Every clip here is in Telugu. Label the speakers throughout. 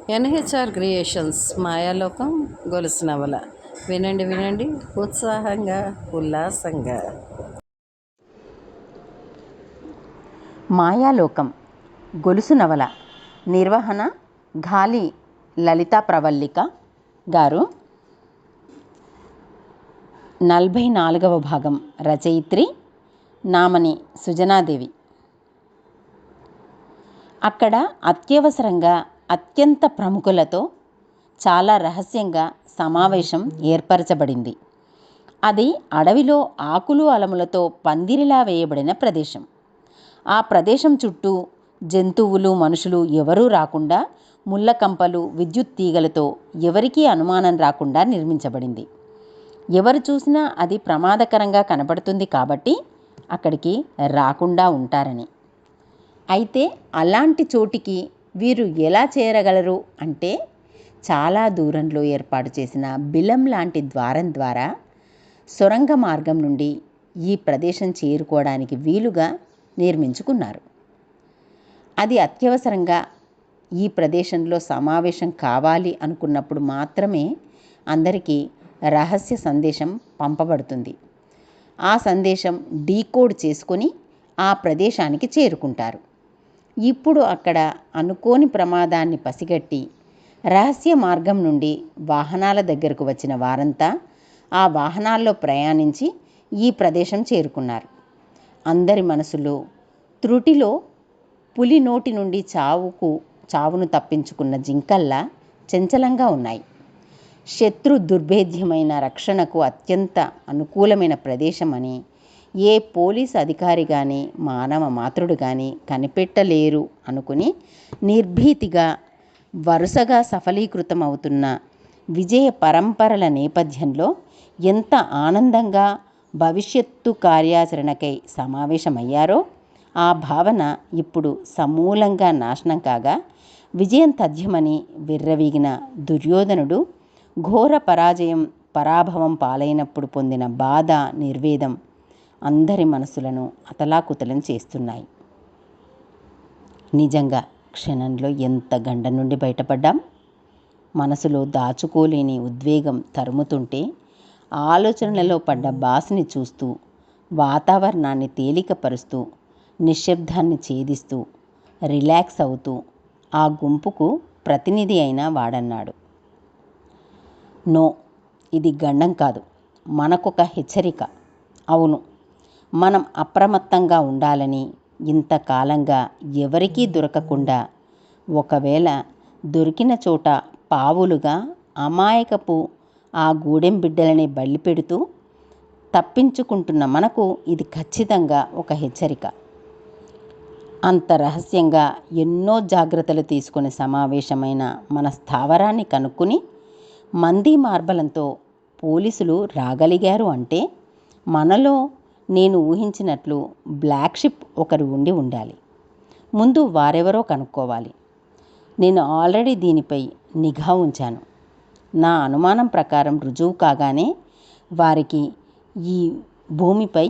Speaker 1: ఎన్హెచ్ఆర్ క్రియేషన్స్ మాయాలోకం గొలుసు నవల. వినండి వినండి, ఉత్సాహంగా ఉల్లాసంగా.
Speaker 2: మాయాలోకం గొలుసు నవల. నిర్వహణ ఘాలి లలితా ప్రవల్లిక గారు. 44వ భాగం. రచయిత్రి నామని సుజనాదేవి. అక్కడ అత్యవసరంగా అత్యంత ప్రముఖులతో చాలా రహస్యంగా సమావేశం ఏర్పరచబడింది. అది అడవిలో ఆకులు అలములతో పందిరిలా వేయబడిన ప్రదేశం. ఆ ప్రదేశం చుట్టూ జంతువులు మనుషులు ఎవరూ రాకుండా ముళ్ళకంపలు విద్యుత్ తీగలతో ఎవరికీ అనుమానం రాకుండా నిర్మించబడింది. ఎవరు చూసినా అది ప్రమాదకరంగా కనబడుతుంది కాబట్టి అక్కడికి రాకుండా ఉంటారని. అయితే అలాంటి చోటికి వీరు ఎలా చేరగలరు అంటే చాలా దూరంలో ఏర్పాటు చేసిన బిలం లాంటి ద్వారం ద్వారా సొరంగ మార్గం నుండి ఈ ప్రదేశం చేరుకోవడానికి వీలుగా నిర్మించుకున్నారు. అది అత్యవసరంగా ఈ ప్రదేశంలో సమావేశం కావాలి అనుకున్నప్పుడు మాత్రమే అందరికీ రహస్య సందేశం పంపబడుతుంది. ఆ సందేశం డీకోడ్ చేసుకొని ఆ ప్రదేశానికి చేరుకుంటారు. ఇప్పుడు అక్కడ అనుకోని ప్రమాదాన్ని పసిగట్టి రహస్య మార్గం నుండి వాహనాల దగ్గరకు వచ్చిన వారంతా ఆ వాహనాల్లో ప్రయాణించి ఈ ప్రదేశం చేరుకున్నారు. అందరి మనసులో త్రుటిలో పులి నోటి నుండి చావును తప్పించుకున్న జింకల్లా చంచలంగా ఉన్నాయి. శత్రు దుర్భేద్యమైన రక్షణకు అత్యంత అనుకూలమైన ప్రదేశమని ఏ పోలీస్ అధికారి కానీ మానవ మాతృడు కానీ కనిపెట్టలేరు అనుకుని నిర్భీతిగా వరుసగా సఫలీకృతం అవుతున్న విజయ పరంపరల నేపథ్యంలో ఎంత ఆనందంగా భవిష్యత్తు కార్యాచరణకై సమావేశమయ్యారో ఆ భావన ఇప్పుడు సమూలంగా నాశనం కాగా విజయం తథ్యమని విర్రవీగిన దుర్యోధనుడు ఘోర పరాభవం పాలైనప్పుడు పొందిన బాధ నిర్వేదం అందరి మనసులను అతలాకుతలం చేస్తున్నాయి. నిజంగా క్షణంలో ఎంత గండ నుండి బయటపడ్డాం. మనసులో దాచుకోలేని ఉద్వేగం తరుముతుంటే ఆలోచనలలో పడ్డ బాస్ని చూస్తూ వాతావరణాన్ని తేలికపరుస్తూ నిశ్శబ్దాన్ని ఛేదిస్తూ రిలాక్స్ అవుతూ ఆ గుంపుకు ప్రతినిధి అయిన వాడన్నాడు, నో, ఇది గండం కాదు, మనకొక హెచ్చరిక. అవును, మనం అప్రమత్తంగా ఉండాలని ఇంతకాలంగా ఎవరికీ దొరకకుండా ఒకవేళ దొరికిన చోట పావులుగా అమాయకపు ఆ గూడెం బిడ్డలని బలిపెడుతూ తప్పించుకుంటున్న మనకు ఇది ఖచ్చితంగా ఒక హెచ్చరిక. అంత రహస్యంగా ఎన్నో జాగ్రత్తలు తీసుకుని సమావేశమైన మన స్థావరాన్ని కనుక్కుని మంది మార్బలంతో పోలీసులు రాగలిగారు అంటే మనలో నేను ఊహించినట్లు బ్లాక్ షిప్ ఒకరు ఉండాలి. ముందు వారెవరో కనుక్కోవాలి. నేను ఆల్రెడీ దీనిపై నిఘా ఉంచాను. నా అనుమానం ప్రకారం రుజువు కాగానే వారికి ఈ భూమిపై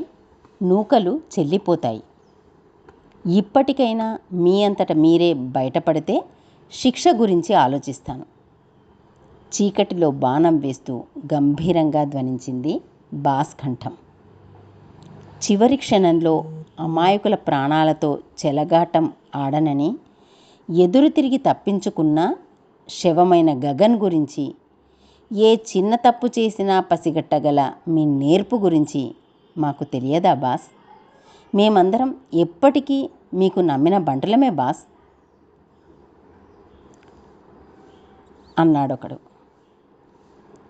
Speaker 2: నూకలు చెల్లిపోతాయి. ఇప్పటికైనా మీ అంతట మీరే బయటపడితే శిక్ష గురించి ఆలోచిస్తాను. చీకటిలో బాణం వేస్తూ గంభీరంగా ధ్వనించింది బాస్ కంఠం. చివరి క్షణంలో అమాయకుల ప్రాణాలతో చెలగాటం ఆడనని ఎదురు తిరిగి తప్పించుకున్న శవమైన గగన్ గురించి, ఏ చిన్న తప్పు చేసినా పసిగట్టగల మీ నేర్పు గురించి మాకు తెలియదా బాస్? మేమందరం ఎప్పటికీ మీకు నమ్మిన బంటులమే బాస్ అన్నాడొకడు.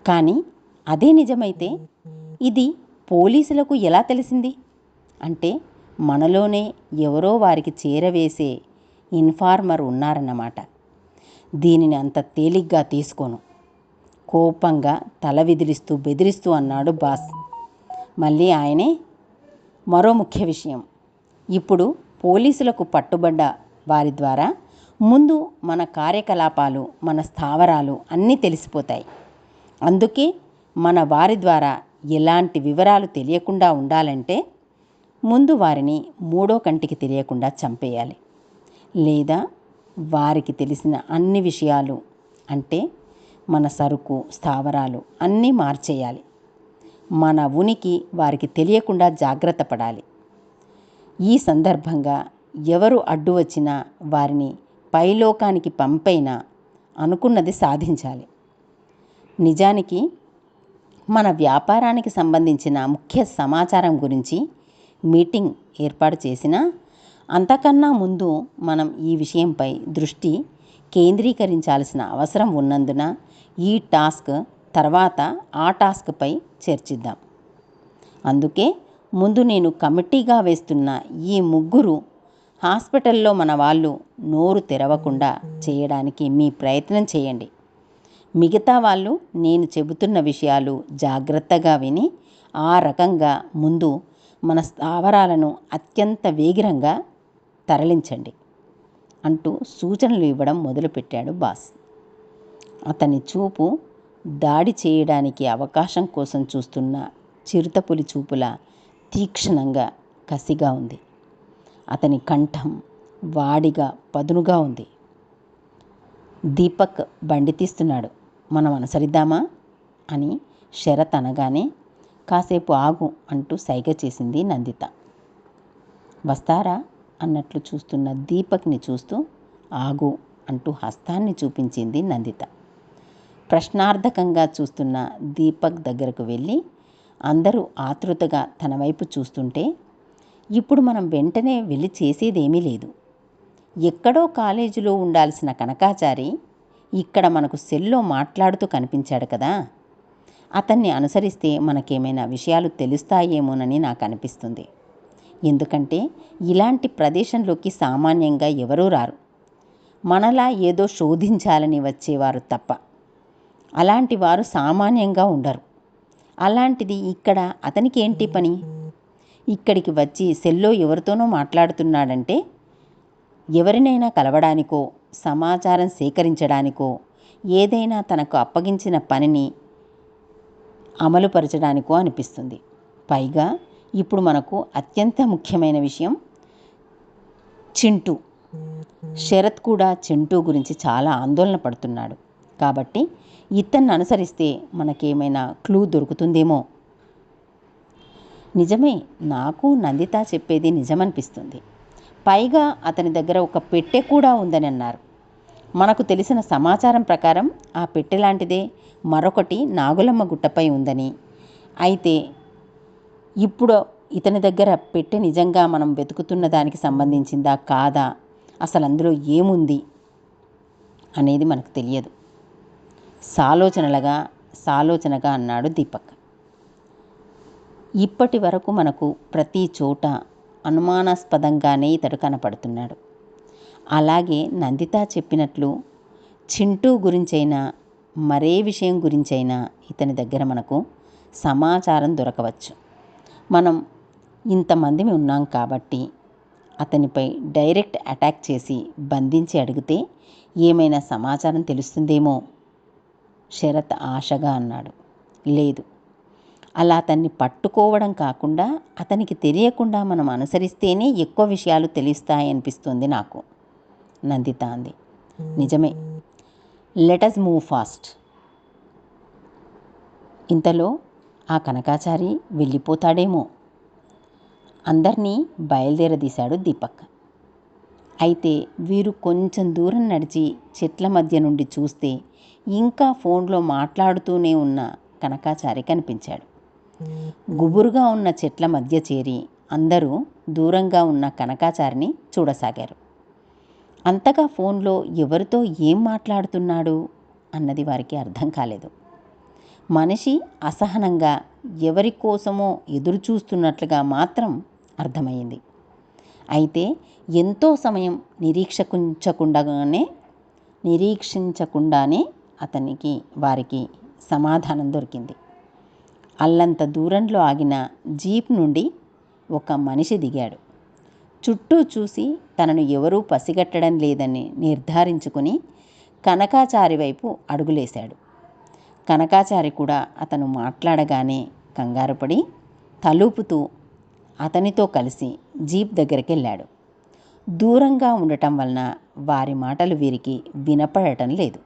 Speaker 2: కానీ అదే నిజమైతే ఇది పోలీసులకు ఎలా తెలిసింది అంటే మనలోనే ఎవరో వారికి చేరవేసే ఇన్ఫార్మర్ ఉన్నారన్నమాట. దీనిని అంత తేలిగ్గా తీసుకోను, కోపంగా తల విదిలిస్తూ బెదిరిస్తూ అన్నాడు బాస్. మళ్ళీ ఆయనే, మరో ముఖ్య విషయం, ఇప్పుడు పోలీసులకు పట్టుబడ్డ వారి ద్వారా ముందు మన కార్యకలాపాలు మన స్థావరాలు అన్నీ తెలిసిపోతాయి. అందుకే మన వారి ద్వారా ఎలాంటి వివరాలు తెలియకుండా ఉండాలంటే ముందు వారిని మూడో కంటికి తెలియకుండా చంపేయాలి. లేదా వారికి తెలిసిన అన్ని విషయాలు అంటే మన సరుకు స్థావరాలు అన్నీ మార్చేయాలి. మన ఉనికి వారికి తెలియకుండా జాగ్రత్త పడాలి. ఈ సందర్భంగా ఎవరు అడ్డు వచ్చినా వారిని పైలోకానికి పంపైనా అనుకున్నది సాధించాలి. నిజానికి మన వ్యాపారానికి సంబంధించిన ముఖ్య సమాచారం గురించి మీటింగ్ ఏర్పాటు చేసినా అంతకన్నా ముందు మనం ఈ విషయంపై దృష్టి కేంద్రీకరించాల్సిన అవసరం ఉన్నందున ఈ టాస్క్ తర్వాత ఆ టాస్క్పై చర్చిద్దాం. అందుకే ముందు నేను కమిటీగా వేస్తున్న ఈ ముగ్గురు హాస్పిటల్లో మన వాళ్ళు నోరు తెరవకుండా చేయడానికి మీ ప్రయత్నం చేయండి. మిగతా వాళ్ళు నేను చెబుతున్న విషయాలు జాగ్రత్తగా విని ఆ రకంగా ముందు మన స్థావరాలను అత్యంత వేగంగా తరలించండి అంటూ సూచనలు ఇవ్వడం మొదలుపెట్టాడు బాస్. అతని చూపు దాడి చేయడానికి అవకాశం కోసం చూస్తున్న చిరుతపులి చూపుల తీక్షణంగా కసిగా ఉంది. అతని కంఠం వాడిగా పదునుగా ఉంది. దీపక్ బండి తీస్తున్నాడు, మనం అనుసరిద్దామా అని శరత్ అనగానే కాసేపు ఆగు అంటూ సైగ చేసింది నందిత. వస్తారా అన్నట్లు చూస్తున్న దీపక్ని చూస్తూ ఆగు అంటూ హస్తాన్ని చూపించింది నందిత. ప్రశ్నార్థకంగా చూస్తున్న దీపక్ దగ్గరకు వెళ్ళి అందరూ ఆతృతగా తన వైపు చూస్తుంటే ఇప్పుడు మనం వెంటనే వెళ్ళి చేసేదేమీ లేదు. ఎక్కడో కాలేజీలో ఉండాల్సిన కనకాచారి ఇక్కడ మనకు సెల్లో మాట్లాడుతూ కనిపించాడు కదా, అతన్ని అనుసరిస్తే మనకేమైనా విషయాలు తెలుస్తాయేమోనని నాకు అనిపిస్తుంది. ఎందుకంటే ఇలాంటి ప్రదేశంలోకి సామాన్యంగా ఎవరూ రారు. మనలా ఏదో శోధించాలని వచ్చేవారు తప్ప. అలాంటి వారు సామాన్యంగా ఉండరు. అలాంటిది ఇక్కడ అతనికి ఏంటి పని? ఇక్కడికి వచ్చి సెల్లో ఎవరితోనో మాట్లాడుతున్నాడంటే ఎవరినైనా కలవడానికో సమాచారం సేకరించడానికో ఏదైనా తనకు అప్పగించిన పనిని అమలుపరచడానికో అనిపిస్తుంది. పైగా ఇప్పుడు మనకు అత్యంత ముఖ్యమైన విషయం చింటూ. శరత్ కూడా చింటూ గురించి చాలా ఆందోళన పడుతున్నాడు. కాబట్టి ఇతన్ని అనుసరిస్తే మనకేమైనా క్లూ దొరుకుతుందేమో. నిజమే, నాకు నందిత చెప్పేది నిజమనిపిస్తుంది. పైగా అతని దగ్గర ఒక పెట్టె కూడా ఉందని అన్నారు. మనకు తెలిసిన సమాచారం ప్రకారం ఆ పెట్టె లాంటిదే మరొకటి నాగులమ్మ గుట్టపై ఉందని. అయితే ఇప్పుడు ఇతని దగ్గర పెట్టె నిజంగా మనం వెతుకుతున్న దానికి సంబంధించిందా కాదా, అసలు అందులో ఏముంది అనేది మనకు తెలియదు. సాలోచనగా అన్నాడు దీపక్. ఇప్పటి వరకు మనకు ప్రతి చోట అనుమానాస్పదంగానే ఇతడు కనపడుతున్నాడు. అలాగే నందిత చెప్పినట్లు చింటూ గురించైనా మరే విషయం గురించైనా ఇతని దగ్గర మనకు సమాచారం దొరకవచ్చు. మనం ఇంతమంది ఉన్నాం కాబట్టి అతనిపై డైరెక్ట్ అటాక్ చేసి బంధించి అడిగితే ఏమైనా సమాచారం తెలుస్తుందేమో. శరత్ ఆశగా అన్నాడు. లేదు, అలా అతన్ని పట్టుకోవడం కాకుండా అతనికి తెలియకుండా మనం అనుసరిస్తేనే ఎక్కువ విషయాలు తెలుస్తాయనిపిస్తుంది నాకు, నందిత అంది. నిజమే, లెటస్ మూవ్ ఫాస్ట్. ఇంతలో ఆ కనకాచారి వెళ్ళిపోతాడేమో. అందరినీ బయలుదేరదీశాడు దీపక్. అయితే వీరు కొంచెం దూరం నడిచి చెట్ల మధ్య నుండి చూస్తే ఇంకా ఫోన్లో మాట్లాడుతూనే ఉన్న కనకాచారి కనిపించాడు. గుబురుగా ఉన్న చెట్ల మధ్య చేరి అందరూ దూరంగా ఉన్న కనకాచారిని చూడసాగారు. అంతగా ఫోన్లో ఎవరితో ఏం మాట్లాడుతున్నాడు అన్నది వారికి అర్థం కాలేదు. మనిషి అసహనంగా ఎవరి కోసమో ఎదురు చూస్తున్నట్లుగా మాత్రం అర్థమైంది. అయితే ఎంతో సమయం నిరీక్షించకుండానే వారికి సమాధానం దొరికింది. అల్లంత దూరంలో ఆగిన జీప్ నుండి ఒక మనిషి దిగాడు. చుట్టూ చూసి తనను ఎవరూ పసిగట్టడం లేదని నిర్ధారించుకుని కనకాచారి వైపు అడుగులేశాడు. కనకాచారి కూడా అతను మాట్లాడగానే కంగారుపడి తలూపుతూ అతనితో కలిసి జీప్ దగ్గరికి వెళ్ళాడు. దూరంగా ఉండటం వలన వారి మాటలు వీరికి వినపడటం లేదు.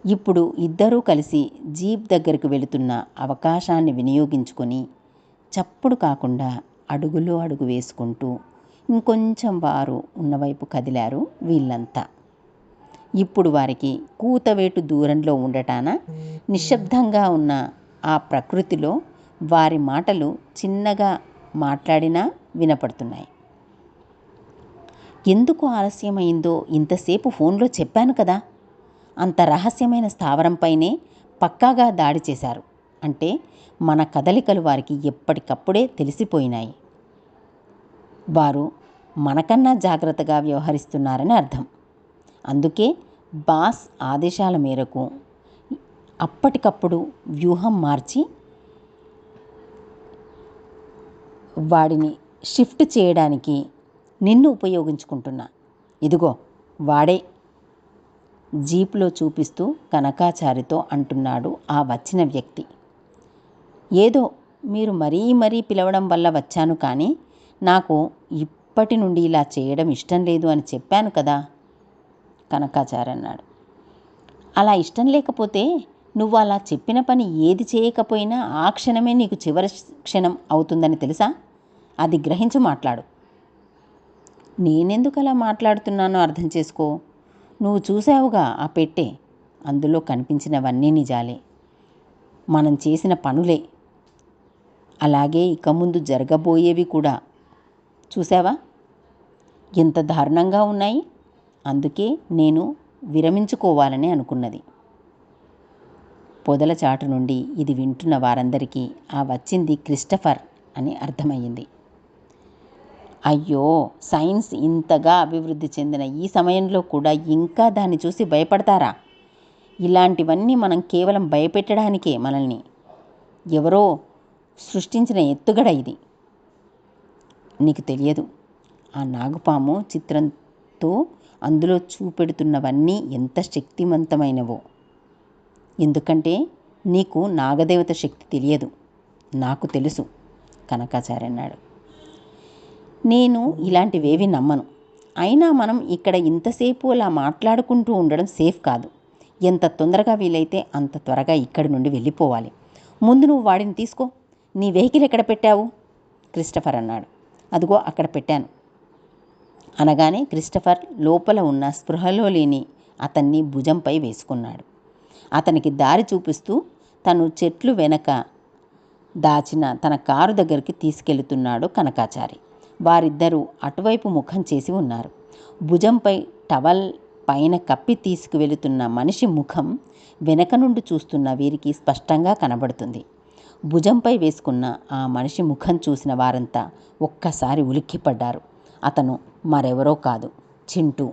Speaker 2: ఇప్పుడు ఇద్దరూ కలిసి జీప్ దగ్గరకు వెళుతున్న అవకాశాన్ని వినియోగించుకొని చప్పుడు కాకుండా అడుగులో అడుగు వేసుకుంటూ ఇంకొంచెం వారు ఉన్నవైపు కదిలారు వీళ్ళంతా. ఇప్పుడు వారికి కూతవేటు దూరంలో ఉండటాన నిశ్శబ్దంగా ఉన్న ఆ ప్రకృతిలో వారి మాటలు చిన్నగా మాట్లాడినా వినపడుతున్నాయి. ఎందుకు ఆలస్యమైందో ఇంతసేపు ఫోన్లో చెప్పాను కదా. అంత రహస్యమైన స్థావరంపైనే పక్కాగా దాడి చేశారు అంటే మన కదలికలు వారికి ఎప్పటికప్పుడే తెలిసిపోయినాయి. వారు మనకన్నా జాగ్రత్తగా వ్యవహరిస్తున్నారని అర్థం. అందుకే బాస్ ఆదేశాల మేరకు అప్పటికప్పుడు వ్యూహం మార్చి వాడిని షిఫ్ట్ చేయడానికి నిన్ను ఉపయోగించుకుంటున్నా. ఇదిగో వాడే, జీప్లో చూపిస్తూ కనకాచారితో అంటున్నాడు ఆ వచ్చిన వ్యక్తి. ఏదో మీరు మరీ పిలవడం వల్ల వచ్చాను, కానీ నాకు ఇప్పటి నుండి ఇలా చేయడం ఇష్టం లేదు అని చెప్పాను కదా, కనకాచారి అన్నాడు. అలా ఇష్టం లేకపోతే నువ్వు అలా చెప్పిన పని ఏది చేయకపోయినా ఆ క్షణమే నీకు చివరి క్షణం అవుతుందని తెలుసా? అది గ్రహించి మాట్లాడు. నేనెందుకు అలా మాట్లాడుతున్నానో అర్థం చేసుకో. నువ్వు చూసావుగా ఆ పెట్టె, అందులో కనిపించినవన్నీ నిజాలే, మనం చేసిన పనులే, అలాగే ఇక ముందు జరగబోయేవి కూడా. చూసావా ఎంత దారుణంగా ఉన్నాయి? అందుకే నేను విరమించుకోవాలని అనుకున్నది. పొదల చాటు నుండి ఇది వింటున్న వారందరికీ ఆ వచ్చింది క్రిస్టఫర్ అని అర్థమయ్యింది. అయ్యో, సైన్స్ ఇంతగా అభివృద్ధి చెందిన ఈ సమయంలో కూడా ఇంకా దాన్ని చూసి భయపడతారా? ఇలాంటివన్నీ మనం కేవలం భయపెట్టడానికే. మనల్ని ఎవరో సృష్టించిన ఎత్తుగడ ఇది. నీకు తెలియదు, ఆ నాగుపాము చిత్రంతో అందులో చూపెడుతున్నవన్నీ ఎంత శక్తివంతమైనవో. ఎందుకంటే నీకు నాగదేవత శక్తి తెలియదు, నాకు తెలుసు, కనకాచారి అన్నాడు. నేను ఇలాంటివేవి నమ్మను. అయినా మనం ఇక్కడ ఇంతసేపు అలా మాట్లాడుకుంటూ ఉండడం సేఫ్ కాదు. ఎంత తొందరగా వీలైతే అంత త్వరగా ఇక్కడి నుండి వెళ్ళిపోవాలి. ముందు నువ్వు వాడిని తీసుకో. నీ వెహికల్ ఎక్కడ పెట్టావు? క్రిస్టఫర్ అన్నాడు. అదిగో అక్కడ పెట్టాను అనగానే క్రిస్టఫర్ లోపల ఉన్న స్పృహలో లేని అతన్ని భుజంపై వేసుకున్నాడు. అతనికి దారి చూపిస్తూ తను చెట్లు వెనక దాచిన తన కారు దగ్గరికి తీసుకెళ్తున్నాడు కనకాచారి. వారిద్దరూ అటువైపు ముఖం చేసి ఉన్నారు. భుజంపై టవల్ పైన కప్పి తీసుకువెళుతున్న మనిషి ముఖం వెనక నుండి చూస్తున్న వీరికి స్పష్టంగా కనబడుతుంది. భుజంపై వేసుకున్న ఆ మనిషి ముఖం చూసిన వారంతా ఒక్కసారి ఉలిక్కిపడ్డారు. అతను మరెవరో కాదు, చింటూ.